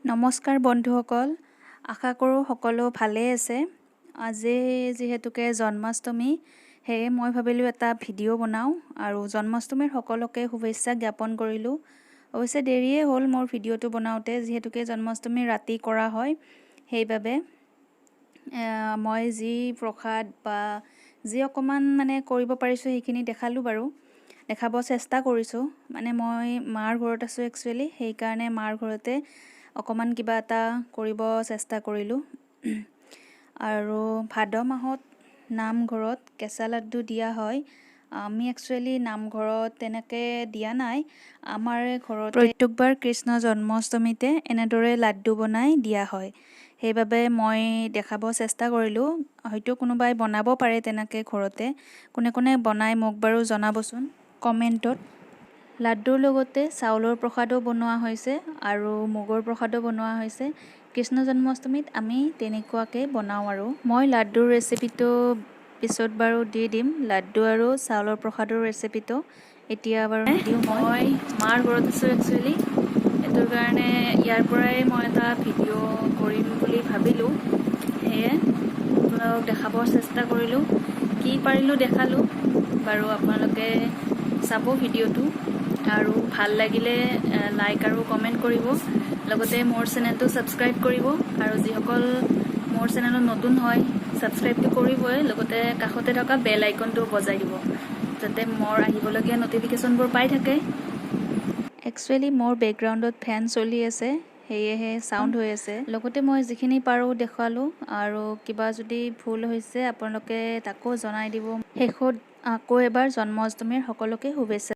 নমস্কাৰ বন্ধুসকল, আশা কৰোঁ সকলো ভালেই আছে। আজি যিহেতুকে জন্মাষ্টমী, সেয়ে মই ভাবিলোঁ এটা ভিডিঅ' বনাওঁ আৰু জন্মাষ্টমীৰ সকলোকে শুভেচ্ছা জ্ঞাপন কৰিলোঁ। অৱশ্যে দেৰিয়ে হ'ল মোৰ ভিডিঅ'টো বনাওঁতে, যিহেতুকে জন্মাষ্টমী ৰাতি কৰা হয়, সেইবাবে মই যি প্ৰসাদ বা যি অকণমান কৰিব পাৰিছোঁ সেইখিনি দেখালোঁ বাৰু, দেখাব চেষ্টা কৰিছোঁ। মই মাৰ ঘৰত আছোঁ একচুৱেলি, সেইকাৰণে মাৰ ঘৰতে অকণমান কিবা এটা কৰিব চেষ্টা কৰিলোঁ। আৰু ভাদ মাহত নামঘৰত কেঁচা লাড্ডু দিয়া হয়। আমি একচুৱেলি নামঘৰত তেনেকৈ দিয়া নাই, আমাৰ ঘৰত প্ৰত্যেকবাৰ কৃষ্ণ জন্মাষ্টমীতে এনেদৰে লাড্ডু বনাই দিয়া হয়। সেইবাবে মই দেখাব চেষ্টা কৰিলোঁ। হয়তো কোনোবাই বনাব পাৰে তেনেকৈ ঘৰতে। কোনে কোনে বনাই মোক বাৰু জনাবচোন কমেণ্টত। লাড্ডুৰ লগতে চাউলৰ প্ৰসাদো বনোৱা হৈছে আৰু মুগৰ প্ৰসাদো বনোৱা হৈছে। কৃষ্ণ জন্মাষ্টমীত আমি তেনেকুৱাকৈ বনাওঁ আৰু মই লাড্ডুৰ ৰেচিপিটো পিছত বাৰু দি দিম। লাড্ডু আৰু চাউলৰ প্ৰসাদৰ ৰেচিপিটো এতিয়া বাৰু নিদিওঁ। মই মাৰ ঘৰত আছোঁ একচুৱেলি, সেইটোৰ কাৰণে ইয়াৰ পৰাই মই এটা ভিডিঅ' কৰিম বুলি ভাবিলোঁ। সেয়ে আপোনালোকক দেখাব চেষ্টা কৰিলোঁ, কি পাৰিলোঁ দেখালোঁ বাৰু। আপোনালোকে চাব ভিডিঅ'টো আৰু ভাল লাগিলে লাইক আৰু কমেণ্ট কৰিব, লগতে মোৰ চেনেলটো ছাবস্ক্ৰাইব কৰিব। আৰু যিসকল মোৰ চেনেলত নতুন হয় ছাবস্ক্ৰাইবটো কৰিবই, লগতে কাষতে থকা বেল আইকনটো বজাই দিব, যাতে মোৰ আহিবলগীয়া ন'টিফিকেশ্যনবোৰ পাই থাকে। একচুৱেলি মোৰ বেকগ্ৰাউণ্ডত ফেন চলি আছে, সেয়েহে চাউণ্ড হৈ আছে। লগতে মই যিখিনি পাৰোঁ দেখুৱালোঁ, আৰু কিবা যদি ভুল হৈছে আপোনালোকে তাকো জনাই দিব। শেষত আকৌ এবাৰ জন্মাষ্টমীৰ সকলোকে শুভেচ্ছা।